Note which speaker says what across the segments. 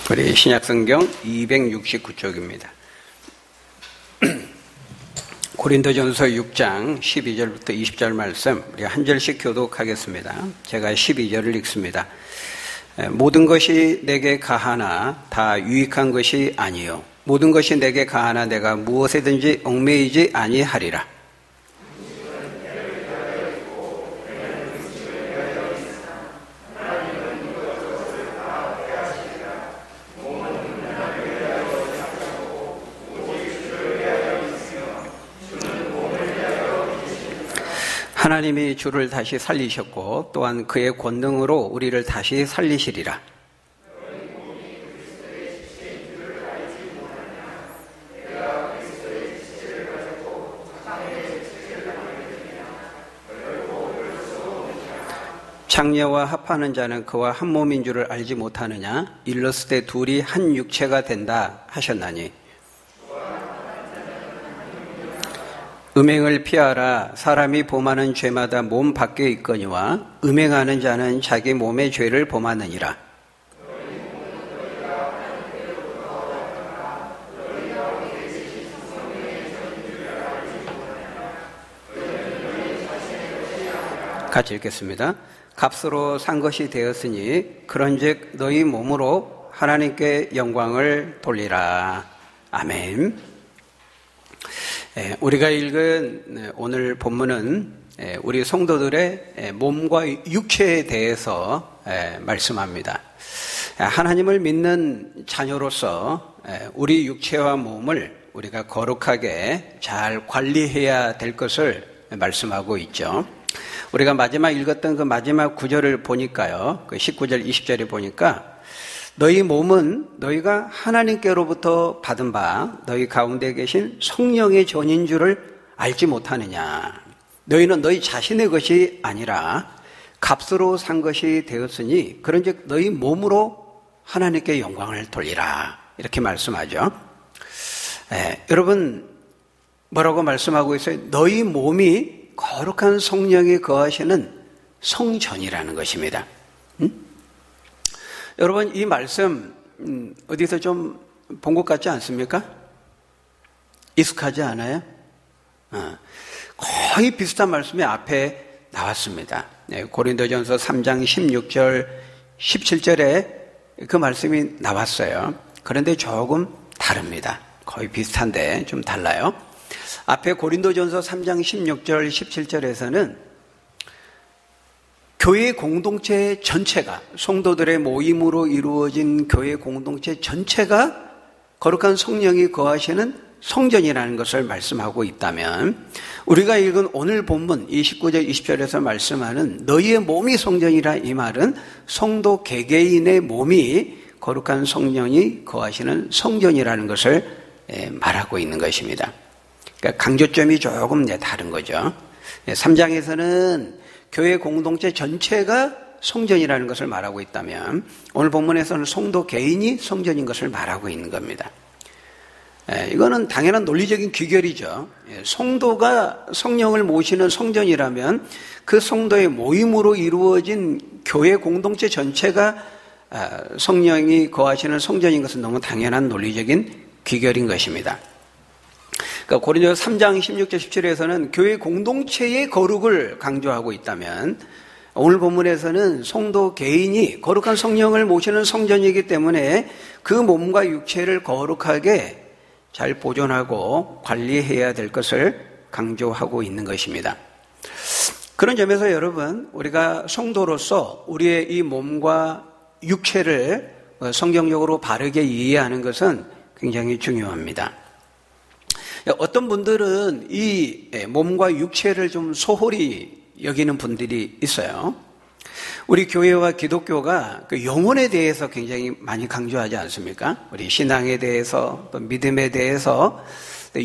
Speaker 1: 우리 신약성경 269쪽입니다. 고린도전서 6장 12절부터 20절 말씀 우리 한 절씩 교독하겠습니다. 제가 12절을 읽습니다. 모든 것이 내게 가하나 다 유익한 것이 아니요 모든 것이 내게 가하나 내가 무엇에든지 얽매이지 아니하리라. 하나님이 주를 다시 살리셨고 또한 그의 권능으로 우리를 다시 살리시리라. 장녀와 합하는 자는 그와 한 몸인 줄을 알지 못하느냐? 일렀을 때 둘이 한 육체가 된다 하셨나니 음행을 피하라. 사람이 범하는 죄마다 몸 밖에 있거니와 음행하는 자는 자기 몸의 죄를 범하느니라. 같이 읽겠습니다. 값으로 산 것이 되었으니 그런즉 너희 몸으로 하나님께 영광을 돌리라. 아멘. 우리가 읽은 오늘 본문은 우리 성도들의 몸과 육체에 대해서 말씀합니다. 하나님을 믿는 자녀로서 우리 육체와 몸을 우리가 거룩하게 잘 관리해야 될 것을 말씀하고 있죠. 우리가 마지막 읽었던 그 마지막 구절을 보니까요, 그 19절, 20절에 보니까 너희 몸은 너희가 하나님께로부터 받은 바 너희 가운데 계신 성령의 전인 줄을 알지 못하느냐. 너희는 너희 자신의 것이 아니라 값으로 산 것이 되었으니 그런즉 너희 몸으로 하나님께 영광을 돌리라. 이렇게 말씀하죠. 여러분 뭐라고 말씀하고 있어요? 너희 몸이 거룩한 성령이 거하시는 성전이라는 것입니다. 여러분 이 말씀 어디서 좀 본 것 같지 않습니까? 익숙하지 않아요? 거의 비슷한 말씀이 앞에 나왔습니다. 고린도전서 3장 16절 17절에 그 말씀이 나왔어요. 그런데 조금 다릅니다. 거의 비슷한데 좀 달라요. 앞에 고린도전서 3장 16절 17절에서는 교회 공동체 전체가, 성도들의 모임으로 이루어진 교회 공동체 전체가 거룩한 성령이 거하시는 성전이라는 것을 말씀하고 있다면, 우리가 읽은 오늘 본문 29절 20절에서 말씀하는 너희의 몸이 성전이라, 이 말은 성도 개개인의 몸이 거룩한 성령이 거하시는 성전이라는 것을 말하고 있는 것입니다. 그러니까 강조점이 조금 다른 거죠. 3장에서는 교회 공동체 전체가 성전이라는 것을 말하고 있다면 오늘 본문에서는 성도 개인이 성전인 것을 말하고 있는 겁니다. 이거는 당연한 논리적인 귀결이죠. 성도가 성령을 모시는 성전이라면 그 성도의 모임으로 이루어진 교회 공동체 전체가 성령이 거하시는 성전인 것은 너무 당연한 논리적인 귀결인 것입니다. 그러니까 고린도서 3장 16절 17절에서는 교회 공동체의 거룩을 강조하고 있다면 오늘 본문에서는 성도 개인이 거룩한 성령을 모시는 성전이기 때문에 그 몸과 육체를 거룩하게 잘 보존하고 관리해야 될 것을 강조하고 있는 것입니다. 그런 점에서 여러분, 우리가 성도로서 우리의 이 몸과 육체를 성경적으로 바르게 이해하는 것은 굉장히 중요합니다. 어떤 분들은 이 몸과 육체를 좀 소홀히 여기는 분들이 있어요. 우리 교회와 기독교가 그 영혼에 대해서 굉장히 많이 강조하지 않습니까? 우리 신앙에 대해서, 또 믿음에 대해서,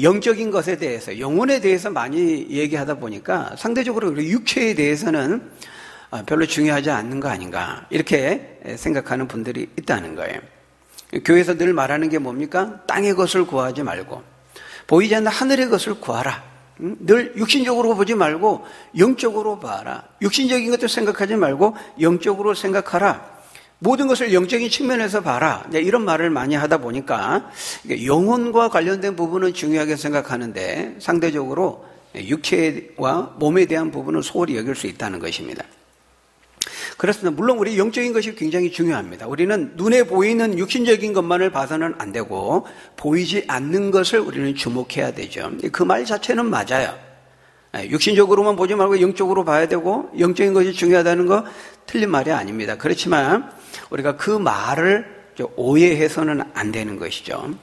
Speaker 1: 영적인 것에 대해서, 영혼에 대해서 많이 얘기하다 보니까 상대적으로 우리 육체에 대해서는 별로 중요하지 않는 거 아닌가, 이렇게 생각하는 분들이 있다는 거예요. 교회에서 늘 말하는 게 뭡니까? 땅의 것을 구하지 말고 보이지 않는 하늘의 것을 구하라. 늘 육신적으로 보지 말고 영적으로 봐라. 육신적인 것도 생각하지 말고 영적으로 생각하라. 모든 것을 영적인 측면에서 봐라. 이런 말을 많이 하다 보니까 영혼과 관련된 부분은 중요하게 생각하는데 상대적으로 육체와 몸에 대한 부분은 소홀히 여길 수 있다는 것입니다. 그렇습니다. 물론 우리 영적인 것이 굉장히 중요합니다. 우리는 눈에 보이는 육신적인 것만을 봐서는 안 되고 보이지 않는 것을 우리는 주목해야 되죠. 그 말 자체는 맞아요. 육신적으로만 보지 말고 영적으로 봐야 되고 영적인 것이 중요하다는 거 틀린 말이 아닙니다. 그렇지만 우리가 그 말을 오해해서는 안 되는 것이죠.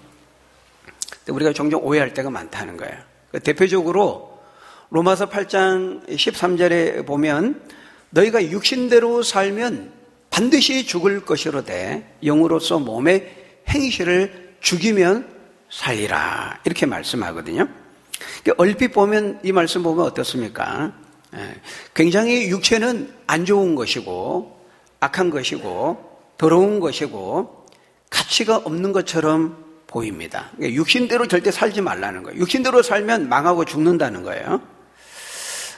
Speaker 1: 우리가 종종 오해할 때가 많다는 거예요. 대표적으로 로마서 8장 13절에 보면 너희가 육신대로 살면 반드시 죽을 것이로되 영으로서 몸의 행실을 죽이면 살리라 이렇게 말씀하거든요. 얼핏 보면 이 말씀 보면 어떻습니까? 굉장히 육체는 안 좋은 것이고 악한 것이고 더러운 것이고 가치가 없는 것처럼 보입니다. 육신대로 절대 살지 말라는 거예요. 육신대로 살면 망하고 죽는다는 거예요.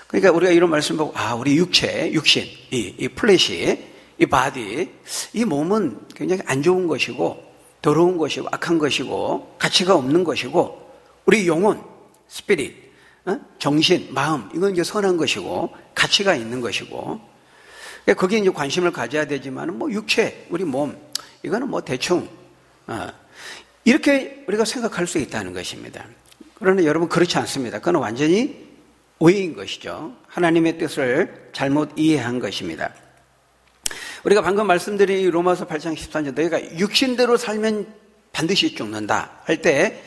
Speaker 1: 그러니까 우리가 이런 말씀 보고 우리 육체, 육신, 이 플래시, 이 바디, 이 몸은 굉장히 안 좋은 것이고 더러운 것이고 악한 것이고 가치가 없는 것이고 우리 영혼, 스피릿, 정신, 마음 이건 이제 선한 것이고 가치가 있는 것이고 거기에 이제 관심을 가져야 되지만 육체, 우리 몸 이거는 대충 이렇게 우리가 생각할 수 있다는 것입니다. 그러나 여러분 그렇지 않습니다. 그건 완전히 오해인 것이죠. 하나님의 뜻을 잘못 이해한 것입니다. 우리가 방금 말씀드린 로마서 8장 13절 너희가 육신대로 살면 반드시 죽는다 할 때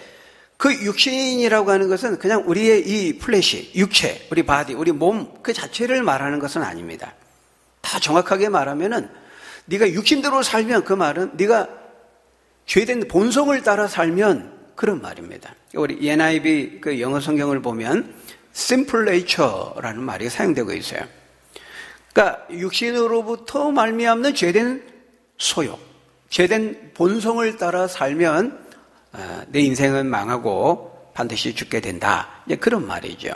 Speaker 1: 그 육신이라고 하는 것은 그냥 우리의 이 플래시, 육체, 우리 바디, 우리 몸 그 자체를 말하는 것은 아닙니다. 다 정확하게 말하면은 네가 육신대로 살면 그 말은 네가 죄된 본성을 따라 살면 그런 말입니다. 우리 NIV 그 영어 성경을 보면 simple nature라는 말이 사용되고 있어요. 그러니까 육신으로부터 말미암는 죄된 소욕, 죄된 본성을 따라 살면 내 인생은 망하고 반드시 죽게 된다. 그런 말이죠.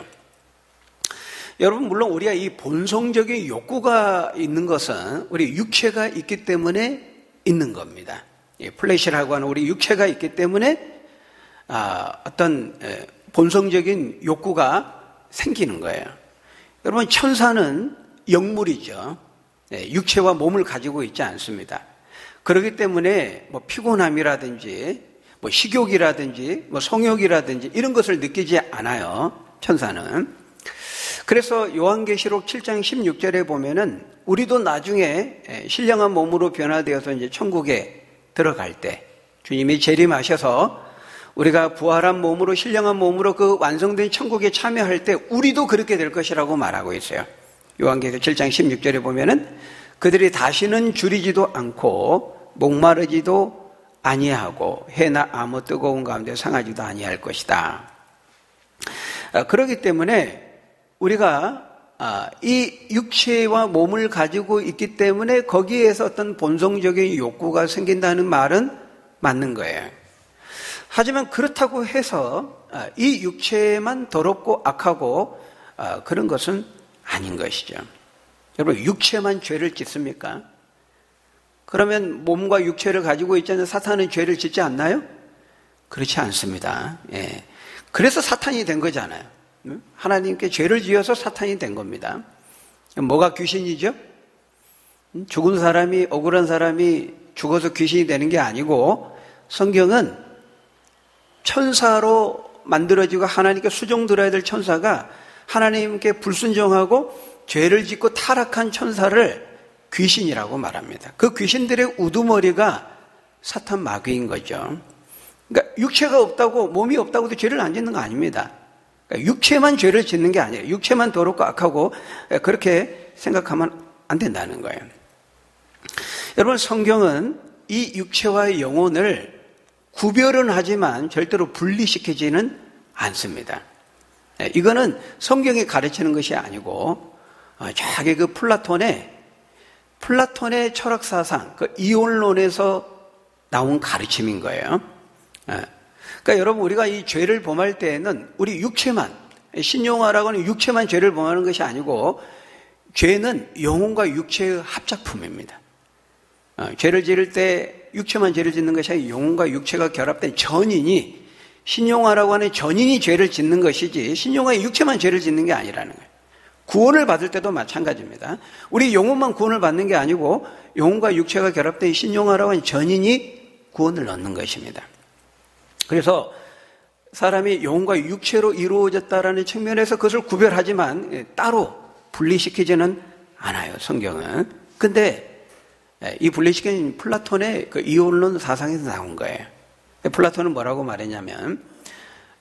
Speaker 1: 여러분 물론 우리가 이 본성적인 욕구가 있는 것은 우리 육체가 있기 때문에 있는 겁니다. 플래시라고 하는 우리 육체가 있기 때문에 어떤 본성적인 욕구가 생기는 거예요. 여러분 천사는 영물이죠. 육체와 몸을 가지고 있지 않습니다. 그렇기 때문에 피곤함이라든지 식욕이라든지 성욕이라든지 이런 것을 느끼지 않아요. 천사는. 그래서 요한계시록 7장 16절에 보면은 우리도 나중에 신령한 몸으로 변화되어서 이제 천국에 들어갈 때 주님이 재림하셔서 우리가 부활한 몸으로 신령한 몸으로 그 완성된 천국에 참여할 때 우리도 그렇게 될 것이라고 말하고 있어요. 요한계시록 7장 16절에 보면은 그들이 다시는 줄이지도 않고 목마르지도 아니하고 해나 아무 뜨거운 가운데 상하지도 아니할 것이다. 그렇기 때문에 우리가 이 육체와 몸을 가지고 있기 때문에 거기에서 어떤 본성적인 욕구가 생긴다는 말은 맞는 거예요. 하지만 그렇다고 해서 이 육체만 더럽고 악하고 그런 것은 아닌 것이죠. 여러분 육체만 죄를 짓습니까? 그러면 몸과 육체를 가지고 있잖아요. 사탄은 죄를 짓지 않나요? 그렇지 않습니다. 예. 그래서 사탄이 된 거잖아요. 하나님께 죄를 지어서 사탄이 된 겁니다. 뭐가 귀신이죠? 죽은 사람이, 억울한 사람이 죽어서 귀신이 되는 게 아니고 성경은 천사로 만들어지고 하나님께 수종들어야 될 천사가 하나님께 불순종하고 죄를 짓고 타락한 천사를 귀신이라고 말합니다. 그 귀신들의 우두머리가 사탄 마귀인 거죠. 그러니까 육체가 없다고 몸이 없다고 해도 죄를 안 짓는 거 아닙니다. 그러니까 육체만 죄를 짓는 게 아니에요. 육체만 더럽고 악하고 그렇게 생각하면 안 된다는 거예요. 여러분 성경은 이 육체와 영혼을 구별은 하지만 절대로 분리시키지는 않습니다. 이거는 성경이 가르치는 것이 아니고 저기 그 플라톤의 철학 사상, 그 이혼론에서 나온 가르침인 거예요. 그러니까 여러분 우리가 이 죄를 범할 때에는 우리 육체만, 신용하라고 하는 육체만 죄를 범하는 것이 아니고 죄는 영혼과 육체의 합작품입니다. 죄를 지을 때 육체만 죄를 짓는 것이 아니라 영혼과 육체가 결합된 전인이, 신용화라고 하는 전인이 죄를 짓는 것이지 신용화의 육체만 죄를 짓는 게 아니라는 거예요. 구원을 받을 때도 마찬가지입니다. 우리 영혼만 구원을 받는 게 아니고 영혼과 육체가 결합된 신용화라고 하는 전인이 구원을 얻는 것입니다. 그래서 사람이 영혼과 육체로 이루어졌다라는 측면에서 그것을 구별하지만 따로 분리시키지는 않아요, 성경은. 근데 이 분리시킨 플라톤의 그 이혼론 사상에서 나온 거예요. 플라톤은 뭐라고 말했냐면,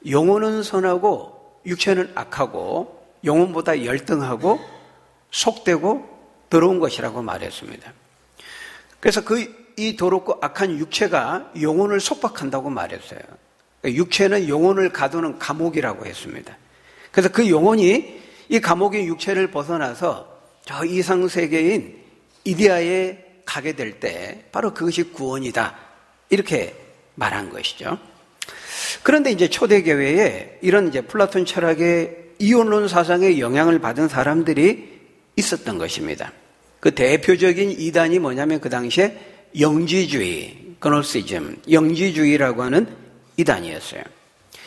Speaker 1: 영혼은 선하고 육체는 악하고 영혼보다 열등하고 속되고 더러운 것이라고 말했습니다. 그래서 이 더럽고 악한 육체가 영혼을 속박한다고 말했어요. 육체는 영혼을 가두는 감옥이라고 했습니다. 그래서 그 영혼이 이 감옥의 육체를 벗어나서 저 이상 세계인 이데아에 가게 될 때 바로 그것이 구원이다, 이렇게 말한 것이죠. 그런데 이제 초대교회에 이런 이제 플라톤 철학의 이혼론 사상에 영향을 받은 사람들이 있었던 것입니다. 그 대표적인 이단이 뭐냐면 그 당시에 영지주의, 그노시즘, 영지주의라고 하는 이단이었어요.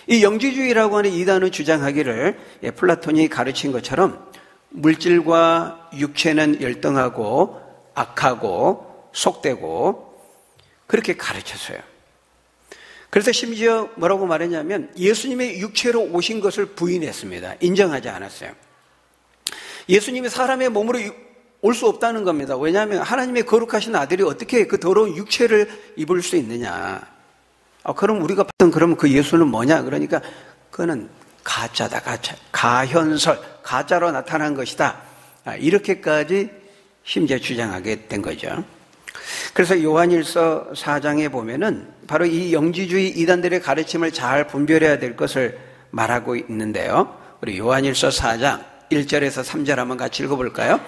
Speaker 1: 이 영지주의라고 하는 이단은 주장하기를 플라톤이 가르친 것처럼 물질과 육체는 열등하고 악하고 속되고 그렇게 가르쳤어요. 그래서 심지어 뭐라고 말했냐면 예수님의 육체로 오신 것을 부인했습니다. 인정하지 않았어요. 예수님이 사람의 몸으로 올 수 없다는 겁니다. 왜냐하면 하나님의 거룩하신 아들이 어떻게 그 더러운 육체를 입을 수 있느냐. 그럼 우리가 봤던 그러면 그 예수는 뭐냐? 그러니까 그거는 가짜다, 가짜. 가현설, 가짜로 나타난 것이다. 이렇게까지 심지어 주장하게 된 거죠. 그래서 요한일서 4장에 보면은 바로 이 영지주의 이단들의 가르침을 잘 분별해야 될 것을 말하고 있는데요. 우리 요한일서 4장 1절에서 3절 한번 같이 읽어볼까요?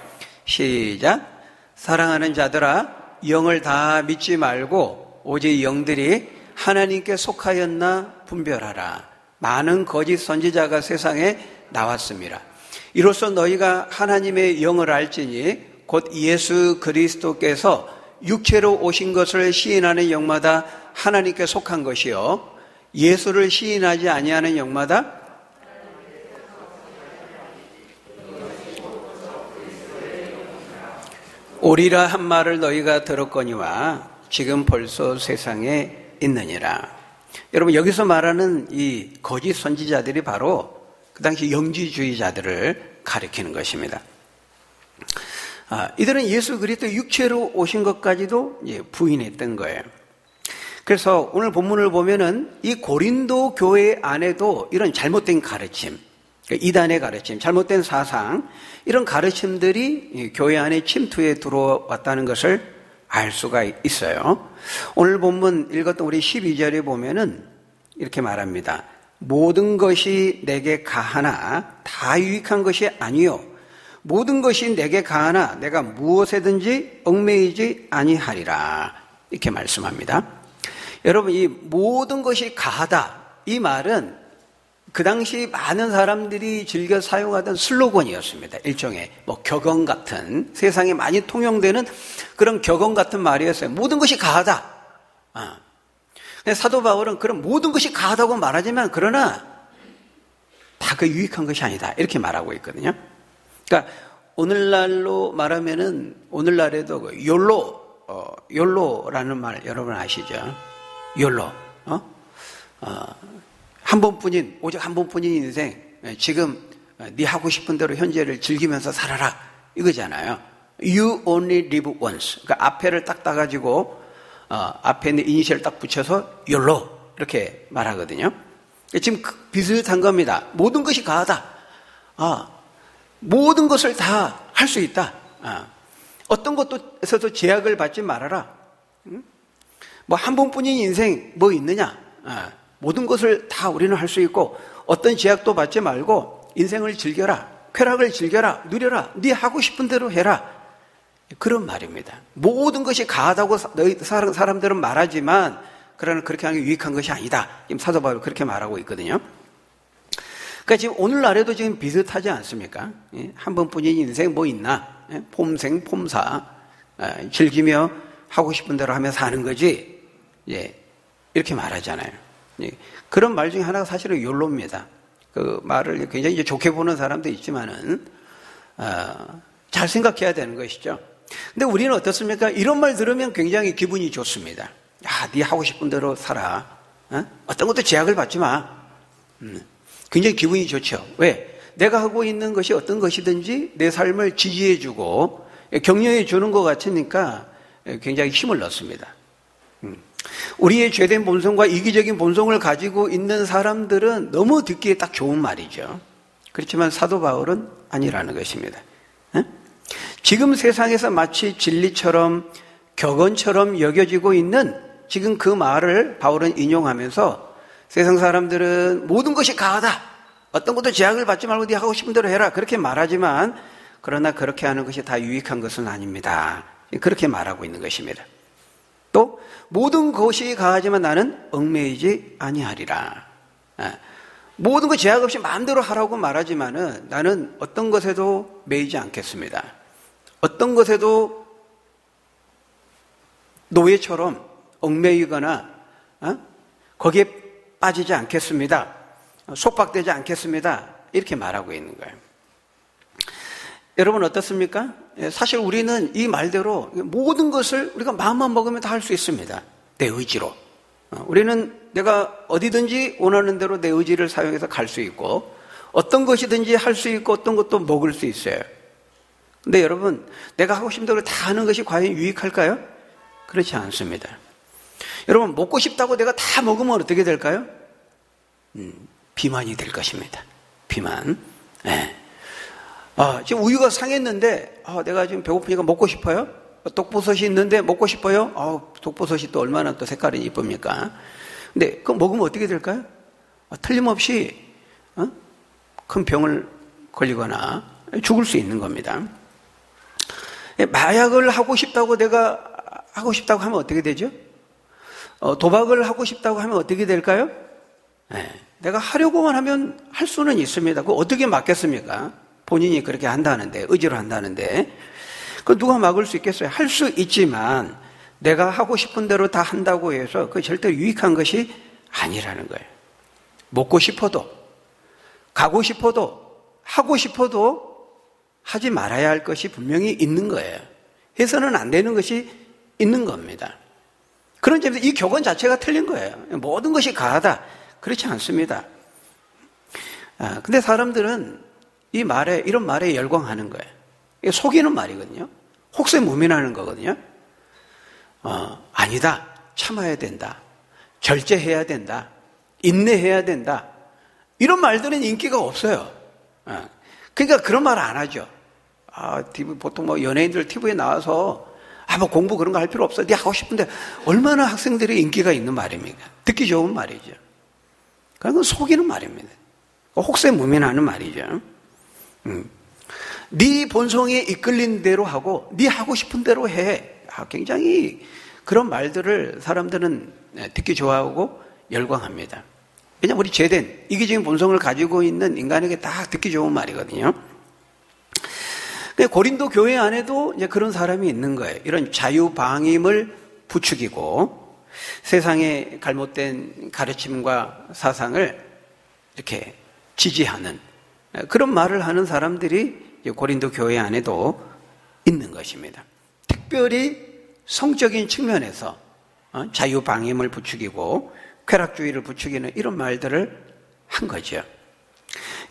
Speaker 1: 시작. 사랑하는 자들아, 영을 다 믿지 말고 오직 영들이 하나님께 속하였나 분별하라. 많은 거짓 선지자가 세상에 나왔습니다. 이로써 너희가 하나님의 영을 알지니 곧 예수 그리스도께서 육체로 오신 것을 시인하는 영마다 하나님께 속한 것이요, 예수를 시인하지 아니하는 영마다 오리라 한 말을 너희가 들었거니와 지금 벌써 세상에 있느니라. 여러분, 여기서 말하는 이 거짓 선지자들이 바로 그 당시 영지주의자들을 가리키는 것입니다. 이들은 예수 그리스도 육체로 오신 것까지도 부인했던 거예요. 그래서 오늘 본문을 보면은 이 고린도 교회 안에도 이런 잘못된 가르침, 이단의 가르침, 잘못된 사상, 이런 가르침들이 교회 안에 침투해 들어왔다는 것을 알 수가 있어요. 오늘 본문 읽었던 우리 12절에 보면은 이렇게 말합니다. 모든 것이 내게 가하나 다 유익한 것이 아니요, 모든 것이 내게 가하나 내가 무엇에든지 얽매이지 아니하리라, 이렇게 말씀합니다. 여러분, 이 모든 것이 가하다, 이 말은 그 당시 많은 사람들이 즐겨 사용하던 슬로건이었습니다. 일종의 격언 같은, 세상에 많이 통용되는 그런 격언 같은 말이었어요. 모든 것이 가하다. 근데 사도 바울은 그런 모든 것이 가하다고 말하지만 그러나 다 그 유익한 것이 아니다, 이렇게 말하고 있거든요. 그러니까 오늘날로 말하면은 오늘날에도 욜로라는 말 여러분 아시죠? 욜로. 한 번뿐인, 오직 한 번뿐인 인생, 지금 네 하고 싶은 대로 현재를 즐기면서 살아라, 이거잖아요. You only live once. 그러니까 앞에를 딱 따가지고 앞에 있는 이니셜 딱 붙여서 욜로, 이렇게 말하거든요. 지금 비슷한 겁니다. 모든 것이 가하다. 모든 것을 다 할 수 있다. 어떤 것에서도 제약을 받지 말아라. 한 번뿐인 인생 뭐 있느냐? 모든 것을 다 우리는 할 수 있고 어떤 제약도 받지 말고 인생을 즐겨라, 쾌락을 즐겨라, 누려라, 네 하고 싶은 대로 해라, 그런 말입니다. 모든 것이 가하다고 너희 사람들은 말하지만 그러나 그렇게 하는 게 유익한 것이 아니다. 지금 사도 바울이 그렇게 말하고 있거든요. 그러니까 지금 오늘날에도 지금 비슷하지 않습니까? 한 번뿐인 인생 뭐 있나? 폼생 폼사 즐기며 하고 싶은 대로 하며 사는 거지. 예, 이렇게 말하잖아요. 예, 그런 말 중에 하나가 사실은 욜로입니다. 그 말을 굉장히 이제 좋게 보는 사람도 있지만은, 잘 생각해야 되는 것이죠. 근데 우리는 어떻습니까? 이런 말 들으면 굉장히 기분이 좋습니다. 야, 네 하고 싶은 대로 살아. 어떤 것도 제약을 받지 마. 굉장히 기분이 좋죠. 왜? 내가 하고 있는 것이 어떤 것이든지 내 삶을 지지해주고 격려해주는 것 같으니까 굉장히 힘을 넣습니다. 우리의 죄된 본성과 이기적인 본성을 가지고 있는 사람들은 너무 듣기에 딱 좋은 말이죠. 그렇지만 사도 바울은 아니라는 것입니다. 지금 세상에서 마치 진리처럼 격언처럼 여겨지고 있는 지금 그 말을 바울은 인용하면서 세상 사람들은 모든 것이 가하다. 어떤 것도 제약을 받지 말고 네 하고 싶은 대로 해라. 그렇게 말하지만 그러나 그렇게 하는 것이 다 유익한 것은 아닙니다. 그렇게 말하고 있는 것입니다. 또 모든 것이 가하지만 나는 얽매이지 아니하리라. 모든 것 제약 없이 마음대로 하라고 말하지만은 나는 어떤 것에도 매이지 않겠습니다. 어떤 것에도 노예처럼 얽매이거나 거기에 빠지지 않겠습니다. 속박되지 않겠습니다. 이렇게 말하고 있는 거예요. 여러분 어떻습니까? 사실 우리는 이 말대로 모든 것을 우리가 마음만 먹으면 다 할 수 있습니다. 내 의지로. 우리는 내가 어디든지 원하는 대로 내 의지를 사용해서 갈 수 있고 어떤 것이든지 할 수 있고 어떤 것도 먹을 수 있어요. 근데 여러분 내가 하고 싶은 대로 다 하는 것이 과연 유익할까요? 그렇지 않습니다. 여러분 먹고 싶다고 내가 다 먹으면 어떻게 될까요? 비만이 될 것입니다. 비만. 네. 지금 우유가 상했는데 내가 지금 배고프니까 먹고 싶어요? 독버섯이 있는데 먹고 싶어요? 독버섯이 또 얼마나 또 색깔이 이쁩니까? 근데 그거 먹으면 어떻게 될까요? 틀림없이 큰 병을 걸리거나 죽을 수 있는 겁니다. 마약을 하고 싶다고 내가 하고 싶다고 하면 어떻게 되죠? 도박을 하고 싶다고 하면 어떻게 될까요? 내가 하려고만 하면 할 수는 있습니다. 그거 어떻게 막겠습니까? 본인이 그렇게 한다는데, 의지로 한다는데. 그 누가 막을 수 있겠어요? 할 수 있지만 내가 하고 싶은 대로 다 한다고 해서 그게 절대 유익한 것이 아니라는 거예요. 먹고 싶어도, 가고 싶어도, 하고 싶어도 하지 말아야 할 것이 분명히 있는 거예요. 해서는 안 되는 것이 있는 겁니다. 그런 점에서 이 격언 자체가 틀린 거예요. 모든 것이 가하다. 그렇지 않습니다. 근데 사람들은 이런 말에 열광하는 거예요. 이게 속이는 말이거든요. 혹세무민하는 거거든요. 아니다. 참아야 된다. 절제해야 된다. 인내해야 된다. 이런 말들은 인기가 없어요. 그러니까 그런 말 안 하죠. 보통 뭐 연예인들 TV에 나와서 뭐 공부 그런 거 할 필요 없어. 네 하고 싶은데 얼마나 학생들이 인기가 있는 말입니까? 듣기 좋은 말이죠. 그건 속이는 말입니다. 혹세무민하는 말이죠. 네 본성에 이끌린 대로 하고 네 하고 싶은 대로 해. 굉장히 그런 말들을 사람들은 듣기 좋아하고 열광합니다. 왜냐하면 우리 죄된 이기적인 본성을 가지고 있는 인간에게 다 듣기 좋은 말이거든요. 고린도 교회 안에도 이제 그런 사람이 있는 거예요. 이런 자유방임을 부추기고 세상의 잘못된 가르침과 사상을 이렇게 지지하는 그런 말을 하는 사람들이 고린도 교회 안에도 있는 것입니다. 특별히 성적인 측면에서 자유방임을 부추기고 쾌락주의를 부추기는 이런 말들을 한 거죠.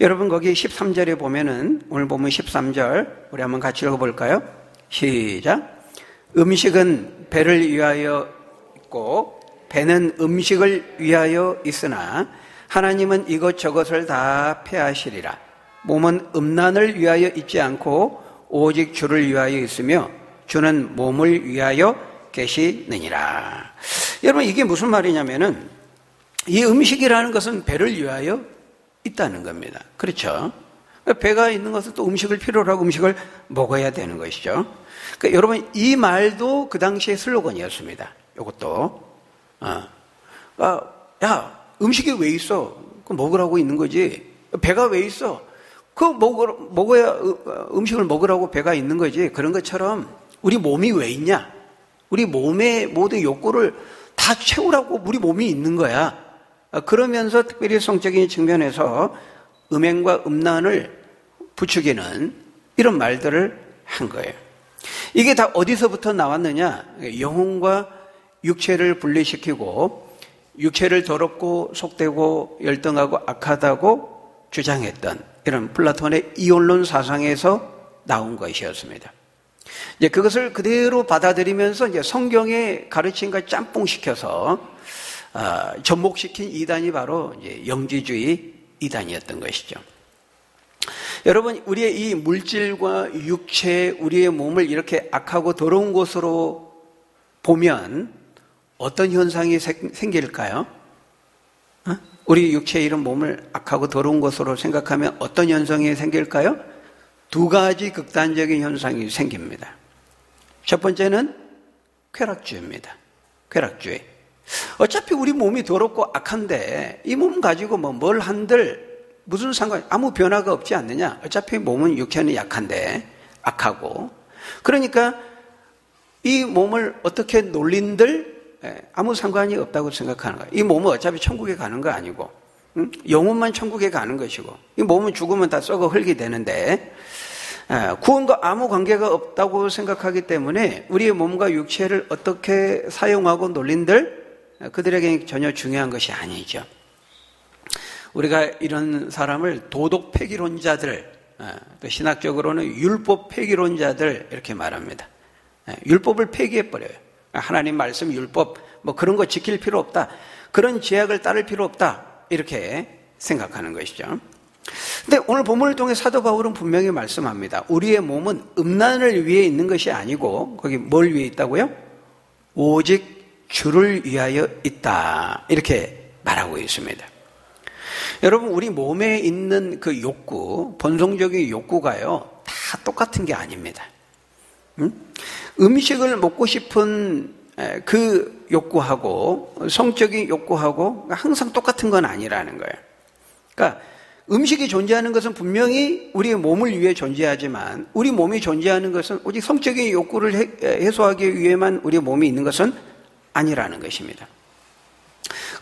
Speaker 1: 여러분 거기 13절에 보면은 오늘 보면 13절 우리 한번 같이 읽어볼까요? 시작. 음식은 배를 위하여 있고 배는 음식을 위하여 있으나 하나님은 이것저것을 다 폐하시리라. 몸은 음란을 위하여 있지 않고 오직 주를 위하여 있으며 주는 몸을 위하여 계시느니라. 여러분 이게 무슨 말이냐면은 이 음식이라는 것은 배를 위하여 있다는 겁니다. 그렇죠? 배가 있는 것은 또 음식을 필요로 하고 음식을 먹어야 되는 것이죠. 그러니까 여러분 이 말도 그 당시의 슬로건이었습니다. 이것도 야 음식이 왜 있어? 그 먹으라고 있는 거지. 배가 왜 있어? 그 먹어야 음식을 먹으라고 배가 있는 거지. 그런 것처럼 우리 몸이 왜 있냐? 우리 몸의 모든 욕구를 다 채우라고 우리 몸이 있는 거야. 그러면서 특별히 성적인 측면에서 음행과 음란을 부추기는 이런 말들을 한 거예요. 이게 다 어디서부터 나왔느냐? 영혼과 육체를 분리시키고 육체를 더럽고 속되고 열등하고 악하다고 주장했던 이런 플라톤의 이혼론 사상에서 나온 것이었습니다. 이제 그것을 그대로 받아들이면서 이제 성경의 가르침과 짬뽕시켜서 접목시킨 이단이 바로 이제 영지주의 이단이었던 것이죠. 여러분, 우리의 이 물질과 육체, 우리의 몸을 이렇게 악하고 더러운 곳으로 보면 어떤 현상이 생길까요? 우리 육체의 이런 몸을 악하고 더러운 것으로 생각하면 어떤 현상이 생길까요? 두 가지 극단적인 현상이 생깁니다. 첫 번째는 쾌락주의입니다. 쾌락주의. 어차피 우리 몸이 더럽고 악한데 이 몸 가지고 뭘 한들 무슨 상관, 아무 변화가 없지 않느냐? 어차피 몸은 육체는 약한데 악하고, 그러니까 이 몸을 어떻게 놀린들 아무 상관이 없다고 생각하는 거예요. 이 몸은 어차피 천국에 가는 거 아니고 영혼만 천국에 가는 것이고, 이 몸은 죽으면 다 썩어 흙이 되는데 구원과 아무 관계가 없다고 생각하기 때문에 우리의 몸과 육체를 어떻게 사용하고 놀린들 그들에게 전혀 중요한 것이 아니죠. 우리가 이런 사람을 도덕 폐기론자들, 또 신학적으로는 율법 폐기론자들 이렇게 말합니다. 율법을 폐기해버려요. 하나님 말씀, 율법 그런 거 지킬 필요 없다, 그런 제약을 따를 필요 없다, 이렇게 생각하는 것이죠. 근데 오늘 본문을 통해 사도 바울은 분명히 말씀합니다. 우리의 몸은 음란을 위해 있는 것이 아니고 거기 뭘 위해 있다고요? 오직 주를 위하여 있다, 이렇게 말하고 있습니다. 여러분, 우리 몸에 있는 그 욕구, 본성적인 욕구가요, 다 똑같은 게 아닙니다. 음식을 먹고 싶은 그 욕구하고 성적인 욕구하고 항상 똑같은 건 아니라는 거예요. 그러니까 음식이 존재하는 것은 분명히 우리의 몸을 위해 존재하지만 우리 몸이 존재하는 것은 오직 성적인 욕구를 해소하기 위해만 우리의 몸이 있는 것은 아니라는 것입니다.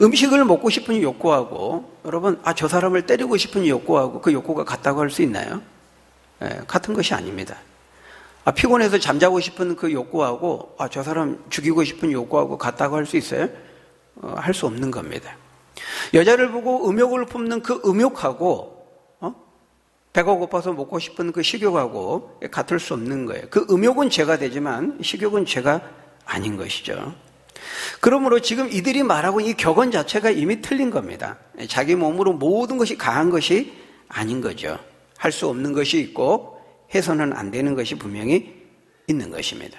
Speaker 1: 음식을 먹고 싶은 욕구하고, 여러분, 저 사람을 때리고 싶은 욕구하고 그 욕구가 같다고 할 수 있나요? 같은 것이 아닙니다. 피곤해서 잠자고 싶은 그 욕구하고 저 사람 죽이고 싶은 욕구하고 같다고 할 수 있어요? 할 수 없는 겁니다. 여자를 보고 음욕을 품는 그 음욕하고 배가 고파서 먹고 싶은 그 식욕하고 같을 수 없는 거예요. 그 음욕은 죄가 되지만 식욕은 죄가 아닌 것이죠. 그러므로 지금 이들이 말하고 이 격언 자체가 이미 틀린 겁니다. 자기 몸으로 모든 것이 가한 것이 아닌 거죠. 할 수 없는 것이 있고 해서는 안 되는 것이 분명히 있는 것입니다.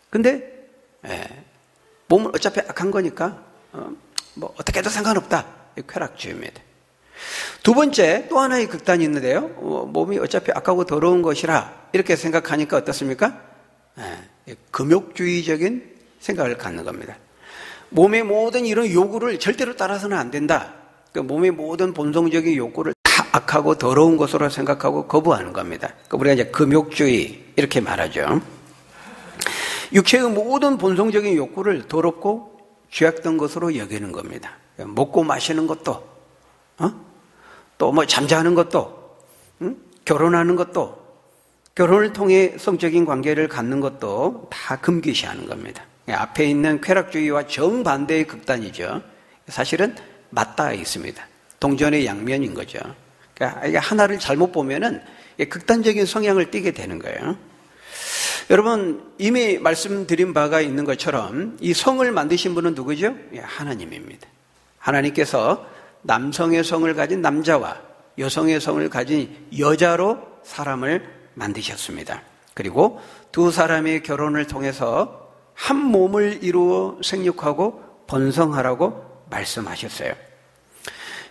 Speaker 1: 근데 몸은 어차피 악한 거니까 어떻게 해도 상관없다, 쾌락주의입니다. 두 번째, 또 하나의 극단이 있는데요, 몸이 어차피 악하고 더러운 것이라 이렇게 생각하니까 어떻습니까? 금욕주의적인 생각을 갖는 겁니다. 몸의 모든 이런 요구를 절대로 따라서는 안 된다. 몸의 모든 본성적인 욕구를 다 악하고 더러운 것으로 생각하고 거부하는 겁니다. 우리가 이제 금욕주의 이렇게 말하죠. 육체의 모든 본성적인 욕구를 더럽고 죄악된 것으로 여기는 겁니다. 먹고 마시는 것도, 또 잠자는 것도, 결혼하는 것도, 결혼을 통해 성적인 관계를 갖는 것도 다 금기시하는 겁니다. 앞에 있는 쾌락주의와 정반대의 극단이죠. 사실은 맞닿아 있습니다. 동전의 양면인 거죠. 그러니까 이게 하나를 잘못 보면은 극단적인 성향을 띠게 되는 거예요. 여러분, 이미 말씀드린 바가 있는 것처럼 이 성을 만드신 분은 누구죠? 하나님입니다. 하나님께서 남성의 성을 가진 남자와 여성의 성을 가진 여자로 사람을 만드셨습니다. 그리고 두 사람의 결혼을 통해서 한 몸을 이루어 생육하고 번성하라고 말씀하셨어요.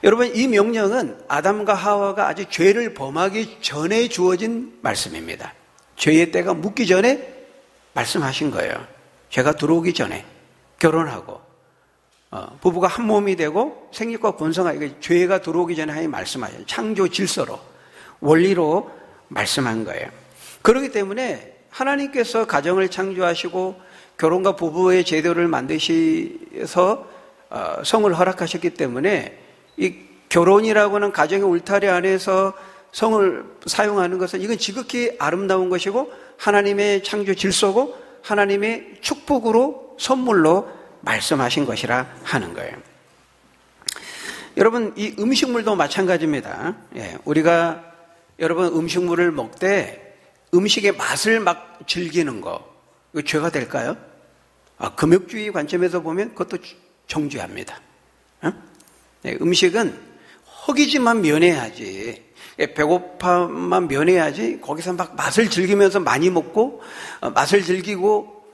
Speaker 1: 여러분, 이 명령은 아담과 하와가 아직 죄를 범하기 전에 주어진 말씀입니다. 죄의 때가 묻기 전에 말씀하신 거예요. 죄가 들어오기 전에 결혼하고 부부가 한 몸이 되고 생육과 번성하고, 죄가 들어오기 전에 하나님 말씀하셨어요. 창조 질서로, 원리로 말씀한 거예요. 그렇기 때문에 하나님께서 가정을 창조하시고 결혼과 부부의 제도를 만드셔서 성을 허락하셨기 때문에 이 결혼이라고 하는 가정의 울타리 안에서 성을 사용하는 것은 이건 지극히 아름다운 것이고 하나님의 창조 질서고 하나님의 축복으로 선물로 말씀하신 것이라 하는 거예요. 여러분, 이 음식물도 마찬가지입니다. 우리가 여러분 음식물을 먹되 음식의 맛을 막 즐기는 거, 이거 죄가 될까요? 금욕주의 관점에서 보면 그것도 정죄합니다. 음식은 허기지만 면해야지, 배고픔만 면해야지 거기서 막 맛을 즐기면서 많이 먹고 맛을 즐기고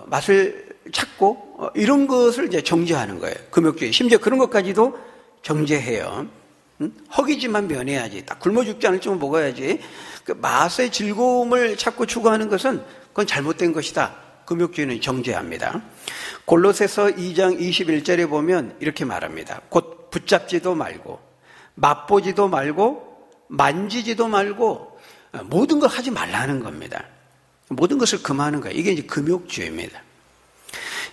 Speaker 1: 맛을 찾고 이런 것을 이제 정죄하는 거예요. 금욕주의. 심지어 그런 것까지도 정죄해요. 허기지만 면해야지, 딱 굶어 죽지 않을 정도 먹어야지. 그 맛의 즐거움을 찾고 추구하는 것은 그건 잘못된 것이다. 금욕주의는 정죄합니다. 골로새서 2장 21절에 보면 이렇게 말합니다. 곧 붙잡지도 말고 맛보지도 말고 만지지도 말고 모든 걸 하지 말라는 겁니다. 모든 것을 금하는 거예요. 이게 이제 금욕주의입니다.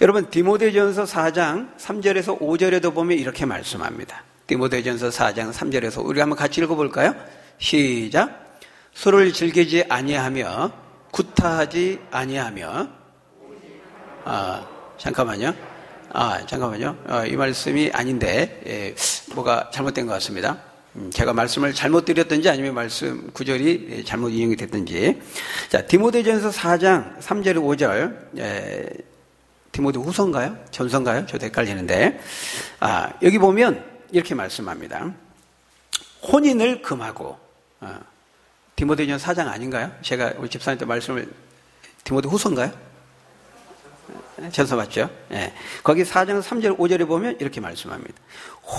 Speaker 1: 여러분, 디모데전서 4장 3절에서 5절에도 보면 이렇게 말씀합니다. 디모데전서 4장 3절에서 우리 한번 같이 읽어볼까요? 시작. 술을 즐기지 아니하며 구타하지 아니하며 잠깐만요. 이 말씀이 아닌데 뭐가 잘못된 것 같습니다. 제가 말씀을 잘못 드렸든지 아니면 말씀 구절이 잘못 인용이 됐든지. 자, 디모데전서 4장 3절 5절 디모데 후서인가요? 전서인가요? 저도 헷갈리는데 여기 보면 이렇게 말씀합니다. 혼인을 금하고 디모데전서 4장 아닌가요? 제가 우리 집사님한테 말씀을 디모데 후서인가요? 전서 맞죠? 거기 4장 3절 5절에 보면 이렇게 말씀합니다.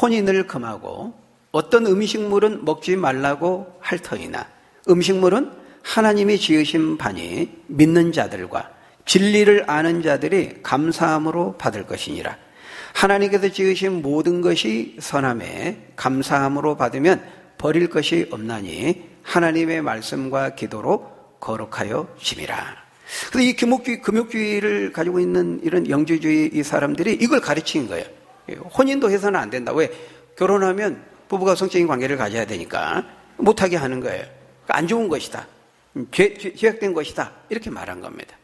Speaker 1: 혼인을 금하고 어떤 음식물은 먹지 말라고 할 터이나 음식물은 하나님이 지으신 바니 믿는 자들과 진리를 아는 자들이 감사함으로 받을 것이니라. 하나님께서 지으신 모든 것이 선함에 감사함으로 받으면 버릴 것이 없나니 하나님의 말씀과 기도로 거룩하여 짐이라. 그래서 이 금욕주의를 가지고 있는 이런 영주주의 이 사람들이 이걸 가르친 거예요. 혼인도 해서는 안 된다. 왜? 결혼하면 부부가 성적인 관계를 가져야 되니까 못하게 하는 거예요. 안 좋은 것이다. 죄악된 것이다. 이렇게 말한 겁니다.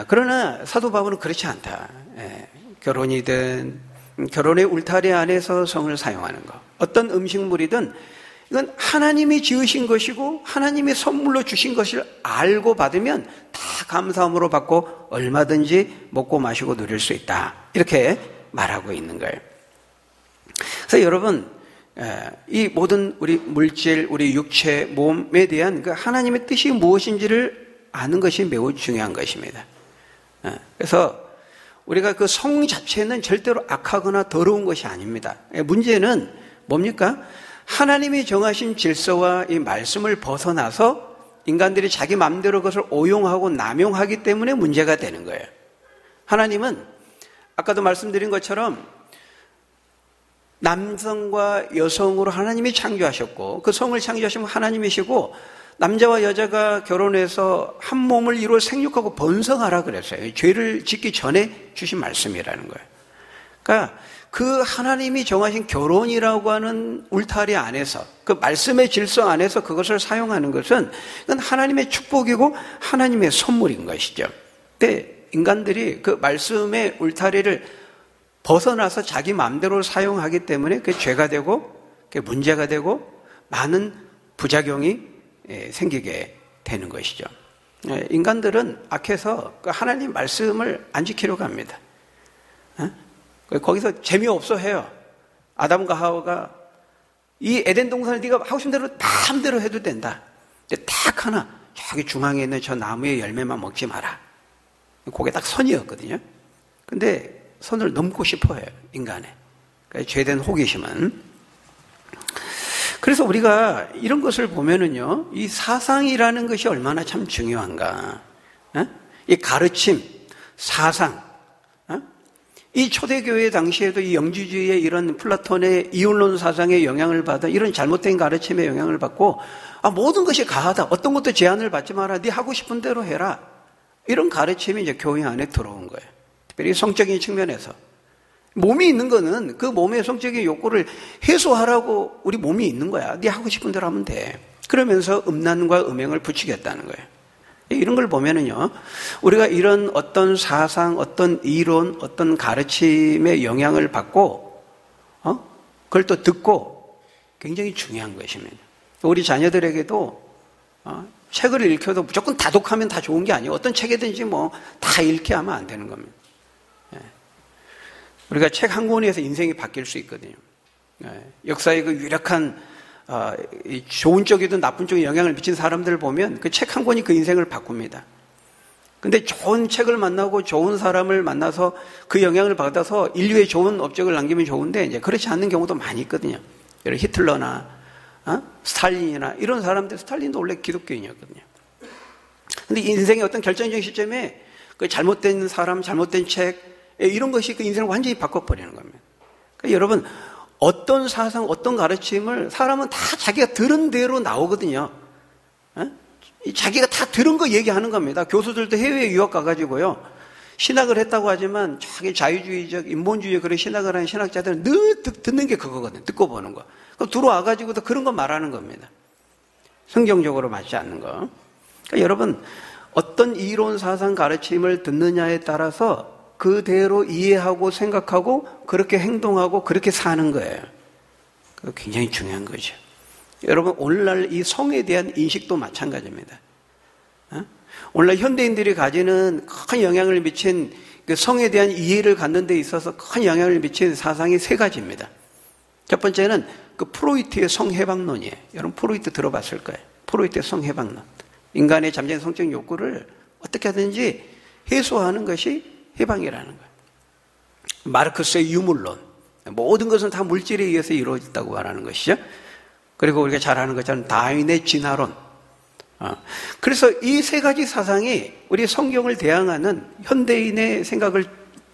Speaker 1: 그러나 사도 바울은 그렇지 않다. 결혼이든 결혼의 울타리 안에서 성을 사용하는 것, 어떤 음식물이든 이건 하나님이 지으신 것이고 하나님이 선물로 주신 것을 알고 받으면 다 감사함으로 받고 얼마든지 먹고 마시고 누릴 수 있다. 이렇게 말하고 있는 거예요. 그래서 여러분, 이 모든 우리 물질, 우리 육체, 몸에 대한 그 하나님의 뜻이 무엇인지를 아는 것이 매우 중요한 것입니다. 그래서 우리가 그 성 자체는 절대로 악하거나 더러운 것이 아닙니다. 문제는 뭡니까? 하나님이 정하신 질서와 이 말씀을 벗어나서 인간들이 자기 마음대로 그것을 오용하고 남용하기 때문에 문제가 되는 거예요. 하나님은 아까도 말씀드린 것처럼 남성과 여성으로 하나님이 창조하셨고 그 성을 창조하신 하나님이시고 남자와 여자가 결혼해서 한 몸을 이루어 생육하고 번성하라 그랬어요. 죄를 짓기 전에 주신 말씀이라는 거예요. 그러니까 그 하나님이 정하신 결혼이라고 하는 울타리 안에서 그 말씀의 질서 안에서 그것을 사용하는 것은 그건 하나님의 축복이고 하나님의 선물인 것이죠. 근데 인간들이 그 말씀의 울타리를 벗어나서 자기 마음대로 사용하기 때문에 그게 죄가 되고 그게 문제가 되고 많은 부작용이 생기게 되는 것이죠. 인간들은 악해서 하나님 말씀을 안 지키려고 합니다. 거기서 재미없어 해요. 아담과 하와가 이 에덴 동산을 네가 하고 싶은 대로 마음대로 해도 된다. 근데 딱 하나 저기 중앙에 있는 저 나무의 열매만 먹지 마라. 그게 딱 선이었거든요. 근데 선을 넘고 싶어 해요, 인간의. 그러니까 죄된 호기심은. 그래서 우리가 이런 것을 보면은요, 이 사상이라는 것이 얼마나 참 중요한가. 이 가르침, 사상. 이 초대교회 당시에도 이 영지주의의 이런 플라톤의 이혼론 사상의 영향을 받아 이런 잘못된 가르침의 영향을 받고 모든 것이 가하다. 어떤 것도 제한을 받지 마라. 네 하고 싶은 대로 해라. 이런 가르침이 이제 교회 안에 들어온 거예요. 특별히 성적인 측면에서. 몸이 있는 거는 그 몸의 성적인 욕구를 해소하라고 우리 몸이 있는 거야. 네 하고 싶은 대로 하면 돼. 그러면서 음란과 음행을 부추겼다는 거예요. 이런 걸 보면은요, 우리가 이런 어떤 사상, 어떤 이론, 어떤 가르침의 영향을 받고, 그걸 또 듣고 굉장히 중요한 것입니다. 우리 자녀들에게도, 책을 읽혀도 무조건 다 독하면 다 좋은 게 아니에요. 어떤 책이든지 뭐 다 읽게 하면 안 되는 겁니다. 우리가 책 한 권에서 인생이 바뀔 수 있거든요. 역사의 그 유력한 좋은 쪽이든 나쁜 쪽에 영향을 미친 사람들을 보면 그 책 한 권이 그 인생을 바꿉니다. 근데 좋은 책을 만나고 좋은 사람을 만나서 그 영향을 받아서 인류에 좋은 업적을 남기면 좋은데 이제 그렇지 않는 경우도 많이 있거든요. 예를 들어 히틀러나 스탈린이나 이런 사람들, 스탈린도 원래 기독교인이었거든요. 근데 인생의 어떤 결정적인 시점에 그 잘못된 사람, 잘못된 책 이런 것이 그 인생을 완전히 바꿔버리는 겁니다. 그러니까 여러분, 어떤 사상, 어떤 가르침을 사람은 다 자기가 들은 대로 나오거든요. 자기가 다 들은 거 얘기하는 겁니다. 교수들도 해외에 유학 가가지고요, 신학을 했다고 하지만 자기 자유주의적, 인본주의 그런 신학을 하는 신학자들은 늘 듣는 게 그거거든요. 듣고 보는 거. 그럼 들어와가지고도 그런 거 말하는 겁니다. 성경적으로 맞지 않는 거. 그러니까 여러분, 어떤 이론, 사상, 가르침을 듣느냐에 따라서 그대로 이해하고 생각하고 그렇게 행동하고 그렇게 사는 거예요. 그거 굉장히 중요한 거죠. 여러분, 오늘날 이 성에 대한 인식도 마찬가지입니다. 오늘날 현대인들이 가지는 큰 영향을 미친 그 성에 대한 이해를 갖는 데 있어서 큰 영향을 미친 사상이 세 가지입니다. 첫 번째는 그 프로이트의 성해방론이에요. 여러분, 프로이트 들어봤을 거예요. 프로이트의 성해방론. 인간의 잠재적 성적 욕구를 어떻게 하든지 해소하는 것이 해방이라는 거예요. 마르크스의 유물론. 모든 것은 다 물질에 의해서 이루어졌다고 말하는 것이죠. 그리고 우리가 잘 아는 것처럼 다윈의 진화론. 그래서 이 세 가지 사상이 우리 성경을 대항하는 현대인의 생각을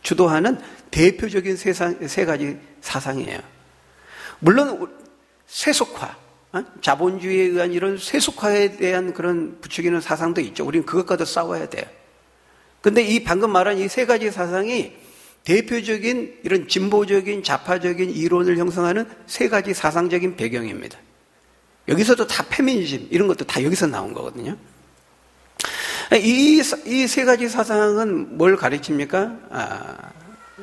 Speaker 1: 주도하는 대표적인 세 가지 사상이에요. 물론 세속화, 자본주의에 의한 이런 세속화에 대한 그런 부추기는 사상도 있죠. 우리는 그것과도 싸워야 돼요. 근데 이 방금 말한 이 세 가지 사상이 대표적인 이런 진보적인 좌파적인 이론을 형성하는 세 가지 사상적인 배경입니다. 여기서도 다 페미니즘 이런 것도 다 여기서 나온 거거든요. 이 세 가지 사상은 뭘 가르칩니까?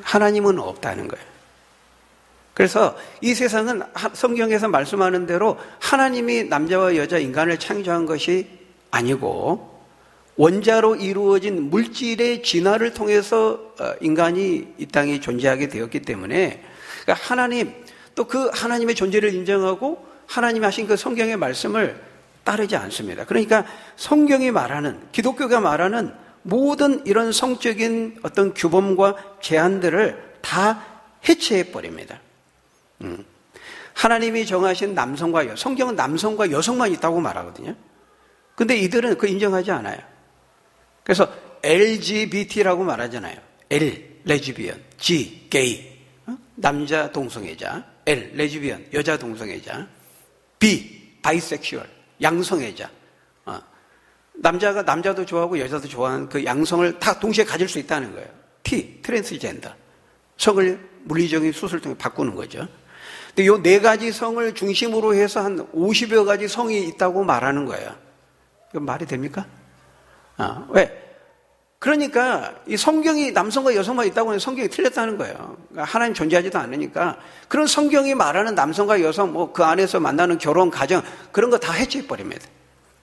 Speaker 1: 하나님은 없다는 거예요. 그래서 이 세상은 성경에서 말씀하는 대로 하나님이 남자와 여자 인간을 창조한 것이 아니고 원자로 이루어진 물질의 진화를 통해서 인간이 이 땅에 존재하게 되었기 때문에 그러니까 하나님, 또 그 하나님의 존재를 인정하고 하나님이 하신 그 성경의 말씀을 따르지 않습니다. 그러니까 성경이 말하는, 기독교가 말하는 모든 이런 성적인 어떤 규범과 제한들을 다 해체해버립니다. 하나님이 정하신 남성과 여성, 성경은 남성과 여성만 있다고 말하거든요. 근데 이들은 그거 인정하지 않아요. 그래서 LGBT라고 말하잖아요. L, 레즈비언, G, 게이, 남자 동성애자, L, 레즈비언, 여자 동성애자, B, 바이섹슈얼, 양성애자. 남자가 남자도 좋아하고 여자도 좋아하는 그 양성을 다 동시에 가질 수 있다는 거예요. T, 트랜스젠더. 성을 물리적인 수술을 통해 바꾸는 거죠. 근데 이 네 가지 성을 중심으로 해서 한 50여 가지 성이 있다고 말하는 거예요. 이건 말이 됩니까? 왜? 그러니까 이 성경이 남성과 여성만 있다고 하면 성경이 틀렸다는 거예요. 그러니까 하나님 존재하지도 않으니까 그런 성경이 말하는 남성과 여성, 뭐 그 안에서 만나는 결혼, 가정 그런 거 다 해체해버립니다.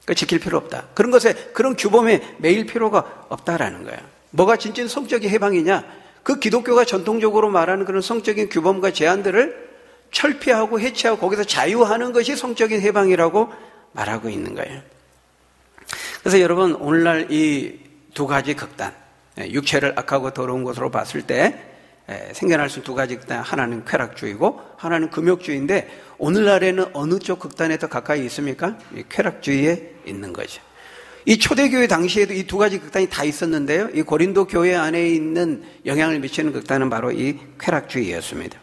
Speaker 1: 그러니까 지킬 필요 없다. 그런 것에, 그런 규범에 매일 필요가 없다라는 거예요. 뭐가 진짜 성적인 해방이냐? 그 기독교가 전통적으로 말하는 그런 성적인 규범과 제한들을 철폐하고 해체하고 거기서 자유하는 것이 성적인 해방이라고 말하고 있는 거예요. 그래서 여러분, 오늘날 이 두 가지 극단, 육체를 악하고 더러운 것으로 봤을 때 생겨날 수 두 가지 극단, 하나는 쾌락주의고 하나는 금욕주의인데 오늘날에는 어느 쪽 극단에 더 가까이 있습니까? 이 쾌락주의에 있는 거죠. 이 초대교회 당시에도 이 두 가지 극단이 다 있었는데요, 이 고린도 교회 안에 있는 영향을 미치는 극단은 바로 이 쾌락주의였습니다.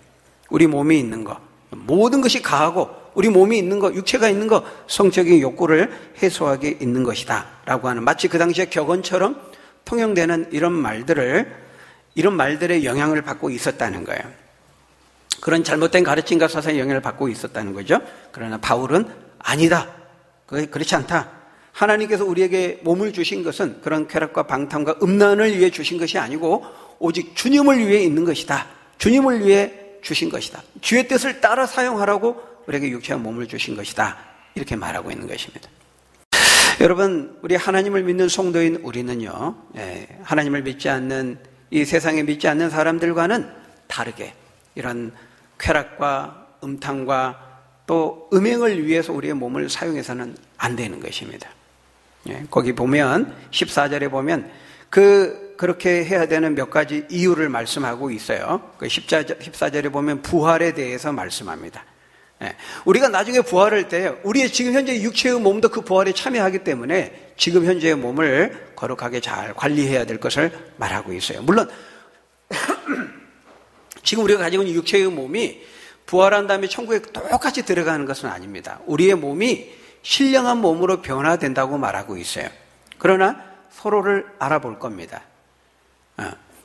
Speaker 1: 우리 몸이 있는 것, 모든 것이 가하고 우리 몸이 있는 것, 육체가 있는 것, 성적인 욕구를 해소하게 있는 것이다 라고 하는, 마치 그 당시에 격언처럼 통용되는 이런 말들의 영향을 받고 있었다는 거예요. 그런 잘못된 가르침과 사상의 영향을 받고 있었다는 거죠. 그러나 바울은 아니다. 그렇지 않다. 하나님께서 우리에게 몸을 주신 것은 그런 쾌락과 방탕과 음란을 위해 주신 것이 아니고 오직 주님을 위해 있는 것이다. 주님을 위해 주신 것이다. 주의 뜻을 따라 사용하라고 우리에게 육체와 몸을 주신 것이다. 이렇게 말하고 있는 것입니다. 여러분, 우리 하나님을 믿는 성도인 우리는요, 하나님을 믿지 않는 이 세상에 믿지 않는 사람들과는 다르게 이런 쾌락과 음탕과 또 음행을 위해서 우리의 몸을 사용해서는 안 되는 것입니다. 거기 보면 14절에 보면 그렇게 해야 되는 몇 가지 이유를 말씀하고 있어요. 14절에 보면 부활에 대해서 말씀합니다. 우리가 나중에 부활할 때 우리의 지금 현재 육체의 몸도 그 부활에 참여하기 때문에 지금 현재의 몸을 거룩하게 잘 관리해야 될 것을 말하고 있어요. 물론 지금 우리가 가지고 있는 육체의 몸이 부활한 다음에 천국에 똑같이 들어가는 것은 아닙니다. 우리의 몸이 신령한 몸으로 변화된다고 말하고 있어요. 그러나 서로를 알아볼 겁니다.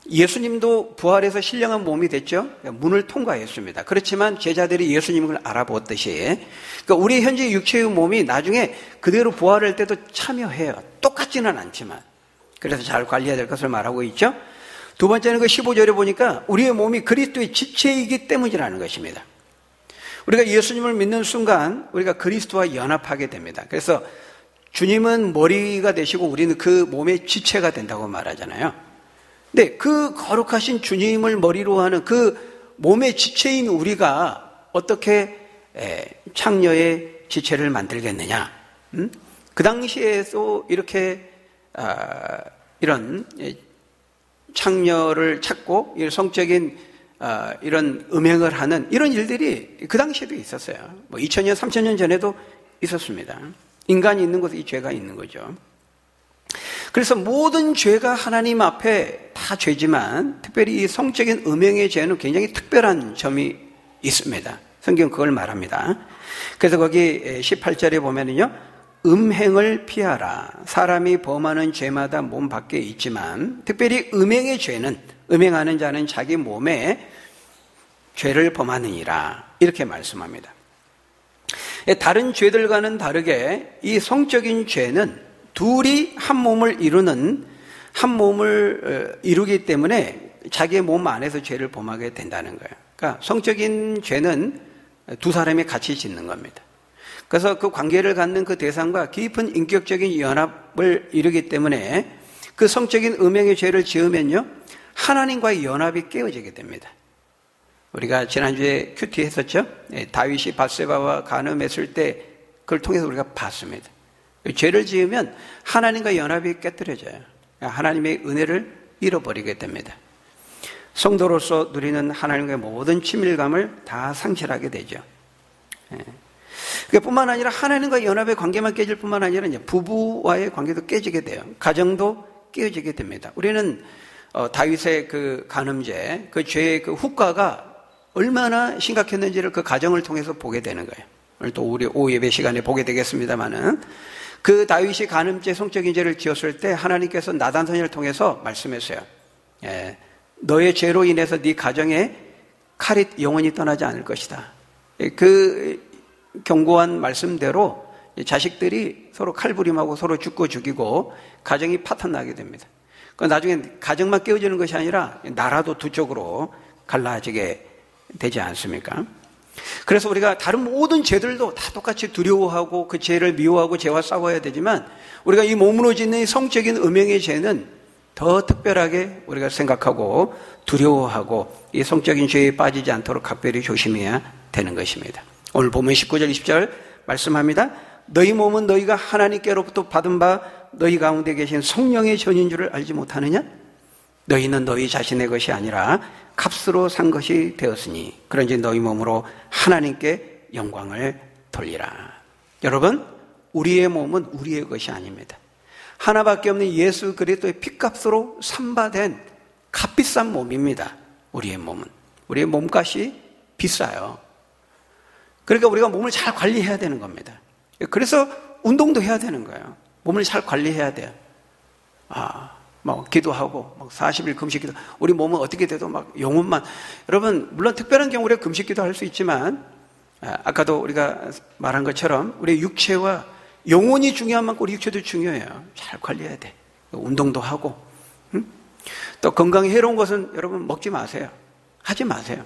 Speaker 1: 예수님도 부활해서 신령한 몸이 됐죠. 문을 통과했습니다. 그렇지만 제자들이 예수님을 알아보았듯이 그러니까 우리 현재 육체의 몸이 나중에 그대로 부활할 때도 참여해요. 똑같지는 않지만. 그래서 잘 관리해야 될 것을 말하고 있죠. 두 번째는 그 15절에 보니까 우리의 몸이 그리스도의 지체이기 때문이라는 것입니다. 우리가 예수님을 믿는 순간 우리가 그리스도와 연합하게 됩니다. 그래서 주님은 머리가 되시고 우리는 그 몸의 지체가 된다고 말하잖아요. 근데 그 거룩하신 주님을 머리로 하는 그 몸의 지체인 우리가 어떻게 창녀의 지체를 만들겠느냐? 그 당시에도 이렇게 이런 창녀를 찾고 성적인 이런 음행을 하는 이런 일들이 그 당시에도 있었어요. 2000년, 3000년 전에도 있었습니다. 인간이 있는 곳에 이 죄가 있는 거죠. 그래서 모든 죄가 하나님 앞에 다 죄지만 특별히 이 성적인 음행의 죄는 굉장히 특별한 점이 있습니다. 성경 그걸 말합니다. 그래서 거기 18절에 보면은요, 음행을 피하라. 사람이 범하는 죄마다 몸 밖에 있지만 특별히 음행의 죄는 음행하는 자는 자기 몸에 죄를 범하느니라. 이렇게 말씀합니다. 다른 죄들과는 다르게 이 성적인 죄는 둘이 한 몸을 이루기 때문에 자기의 몸 안에서 죄를 범하게 된다는 거예요. 그러니까 성적인 죄는 두 사람이 같이 짓는 겁니다. 그래서 그 관계를 갖는 그 대상과 깊은 인격적인 연합을 이루기 때문에 그 성적인 음행의 죄를 지으면요, 하나님과의 연합이 깨어지게 됩니다. 우리가 지난주에 큐티 했었죠? 다윗이 밧세바와 간음했을 때 그걸 통해서 우리가 봤습니다. 죄를 지으면 하나님과 연합이 깨뜨려져요. 하나님의 은혜를 잃어버리게 됩니다. 성도로서 누리는 하나님과의 모든 친밀감을 다 상실하게 되죠. 뿐만 아니라 하나님과 연합의 관계만 깨질 뿐만 아니라 이제 부부와의 관계도 깨지게 돼요. 가정도 깨어지게 됩니다. 우리는 다윗의 그 간음죄, 그 죄의 그 후과가 얼마나 심각했는지를 그 가정을 통해서 보게 되는 거예요. 오늘 또 우리 오후 예배 시간에 보게 되겠습니다만은 그 다윗이 간음죄, 성적인 죄를 지었을 때 하나님께서 나단 선지자를 통해서 말씀했어요. 너의 죄로 인해서 네 가정에 칼이 영원히 떠나지 않을 것이다. 그 경고한 말씀대로 자식들이 서로 칼부림하고 서로 죽고 죽이고 가정이 파탄나게 됩니다. 나중에 가정만 깨어지는 것이 아니라 나라도 두 쪽으로 갈라지게 되지 않습니까? 그래서 우리가 다른 모든 죄들도 다 똑같이 두려워하고 그 죄를 미워하고 죄와 싸워야 되지만 우리가 이 몸으로 짓는 성적인 음행의 죄는 더 특별하게 우리가 생각하고 두려워하고 이 성적인 죄에 빠지지 않도록 각별히 조심해야 되는 것입니다. 오늘 보면 19절 20절 말씀합니다. 너희 몸은 너희가 하나님께로부터 받은 바 너희 가운데 계신 성령의 전인 줄을 알지 못하느냐? 너희는 너희 자신의 것이 아니라 값으로 산 것이 되었으니 그런지 너희 몸으로 하나님께 영광을 돌리라. 여러분, 우리의 몸은 우리의 것이 아닙니다. 하나밖에 없는 예수 그리스도의 피값으로 산바된 값비싼 몸입니다. 우리의 몸은. 우리의 몸값이 비싸요. 그러니까 우리가 몸을 잘 관리해야 되는 겁니다. 그래서 운동도 해야 되는 거예요. 몸을 잘 관리해야 돼요. 뭐 기도하고 막 40일 금식 기도. 우리 몸은 어떻게 돼도 막 영혼만. 여러분 물론 특별한 경우 우리가 금식 기도할 수 있지만 아까도 우리가 말한 것처럼 우리 육체와 영혼이 중요한 만큼 우리 육체도 중요해요. 잘 관리해야 돼. 운동도 하고. 또 건강에 해로운 것은 여러분 먹지 마세요. 하지 마세요.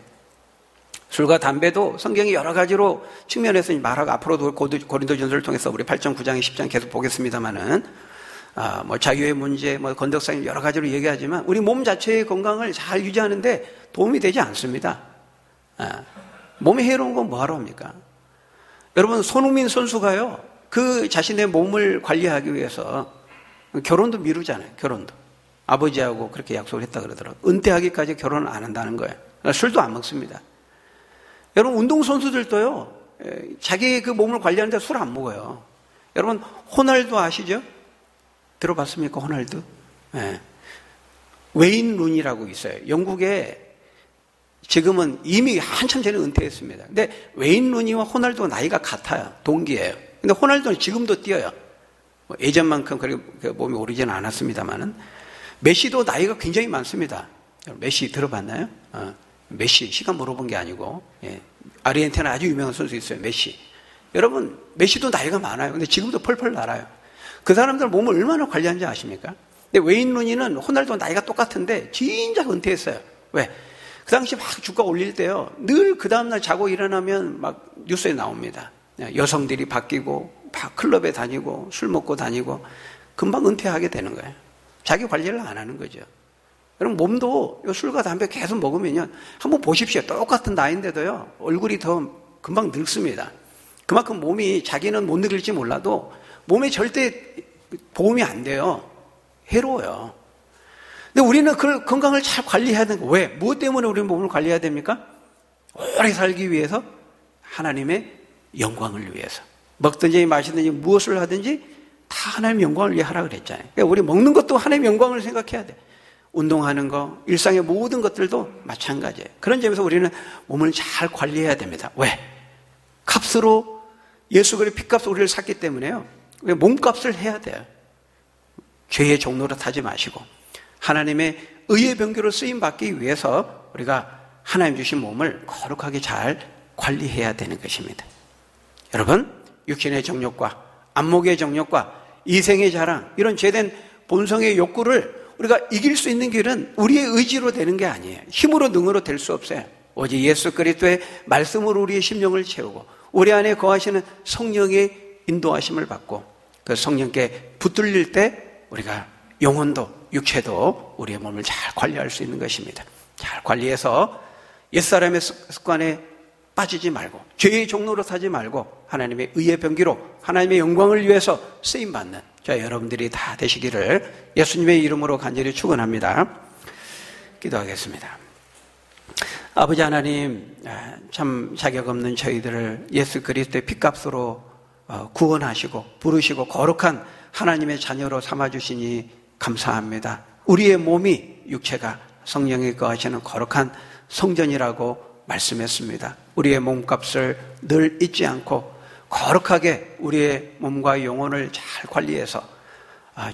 Speaker 1: 술과 담배도 성경이 여러 가지로 측면에서 말하고 앞으로도 고린도전서를 통해서 우리 8장, 9장에 10장 계속 보겠습니다만은 뭐 자유의 문제, 뭐 건덕사님 여러 가지로 얘기하지만 우리 몸 자체의 건강을 잘 유지하는데 도움이 되지 않습니다. 몸에 해로운 건 뭐하러 합니까? 여러분 손흥민 선수가요 그 자신의 몸을 관리하기 위해서 결혼도 미루잖아요. 결혼도 아버지하고 그렇게 약속을 했다 그러더라고요. 은퇴하기까지 결혼을 안 한다는 거예요. 술도 안 먹습니다. 여러분 운동선수들도요 자기 그 몸을 관리하는데 술 안 먹어요. 여러분 호날두 아시죠? 들어봤습니까? 호날두? 네. 웨인 루니라고 있어요. 영국에 지금은 이미 한참 전에 은퇴했습니다. 근데 웨인 루니와 호날두가 나이가 같아요. 동기예요. 근데 호날두는 지금도 뛰어요. 예전만큼 그렇게 몸이 오르지는 않았습니다만은 메시도 나이가 굉장히 많습니다. 메시 들어봤나요? 메시 시간 물어본 게 아니고 아르헨티나 아주 유명한 선수 있어요. 메시. 여러분 메시도 나이가 많아요. 근데 지금도 펄펄 날아요. 그 사람들 몸을 얼마나 관리하는지 아십니까? 근데 웨인 루니는 호날두와 나이가 똑같은데 진작 은퇴했어요. 왜? 그 당시 막 주가 올릴 때요. 늘 그 다음날 자고 일어나면 막 뉴스에 나옵니다. 여성들이 바뀌고 막 클럽에 다니고 술 먹고 다니고 금방 은퇴하게 되는 거예요. 자기 관리를 안 하는 거죠. 여러분 몸도 술과 담배 계속 먹으면요. 한번 보십시오. 똑같은 나이인데도요. 얼굴이 더 금방 늙습니다. 그만큼 몸이 자기는 못 늙을지 몰라도 몸에 절대 보험이 안 돼요. 해로워요. 근데 우리는 그 건강을 잘 관리해야 되는 거예요. 왜? 무엇 때문에 우리 몸을 관리해야 됩니까? 오래 살기 위해서 하나님의 영광을 위해서. 먹든지 마시든지 무엇을 하든지 다 하나님의 영광을 위해 하라 그랬잖아요. 그러니까 우리 먹는 것도 하나님의 영광을 생각해야 돼. 운동하는 거, 일상의 모든 것들도 마찬가지예요. 그런 점에서 우리는 몸을 잘 관리해야 됩니다. 왜? 값으로 예수 그리스도의 피값으로 우리를 샀기 때문에요. 몸값을 해야 돼요. 죄의 종로로 타지 마시고 하나님의 의의 병기로 쓰임받기 위해서 우리가 하나님 주신 몸을 거룩하게 잘 관리해야 되는 것입니다. 여러분 육신의 정욕과 안목의 정욕과 이생의 자랑 이런 죄된 본성의 욕구를 우리가 이길 수 있는 길은 우리의 의지로 되는 게 아니에요. 힘으로 능으로 될 수 없어요. 오직 예수 그리스도의 말씀으로 우리의 심령을 채우고 우리 안에 거하시는 성령의 인도하심을 받고 그 성령께 붙들릴 때 우리가 영혼도 육체도 우리의 몸을 잘 관리할 수 있는 것입니다. 잘 관리해서 옛사람의 습관에 빠지지 말고 죄의 종로로 타지 말고 하나님의 의의 병기로 하나님의 영광을 위해서 쓰임받는 자 여러분들이 다 되시기를 예수님의 이름으로 간절히 축원합니다. 기도하겠습니다. 아버지 하나님 참 자격 없는 저희들을 예수 그리스도의 피값으로 구원하시고 부르시고 거룩한 하나님의 자녀로 삼아주시니 감사합니다. 우리의 몸이 육체가 성령이 거하시는 거룩한 성전이라고 말씀했습니다. 우리의 몸값을 늘 잊지 않고 거룩하게 우리의 몸과 영혼을 잘 관리해서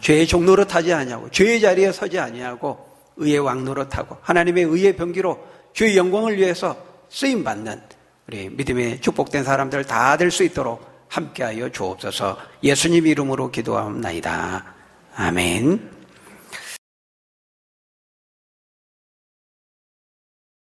Speaker 1: 죄의 종로로 타지 아니하고 죄의 자리에 서지 아니하고 의의 왕노로 타고 하나님의 의의 병기로 주의 영광을 위해서 쓰임받는 우리 믿음의 축복된 사람들 다 될 수 있도록 함께하여 주옵소서. 예수님 이름으로 기도하옵나이다. 아멘.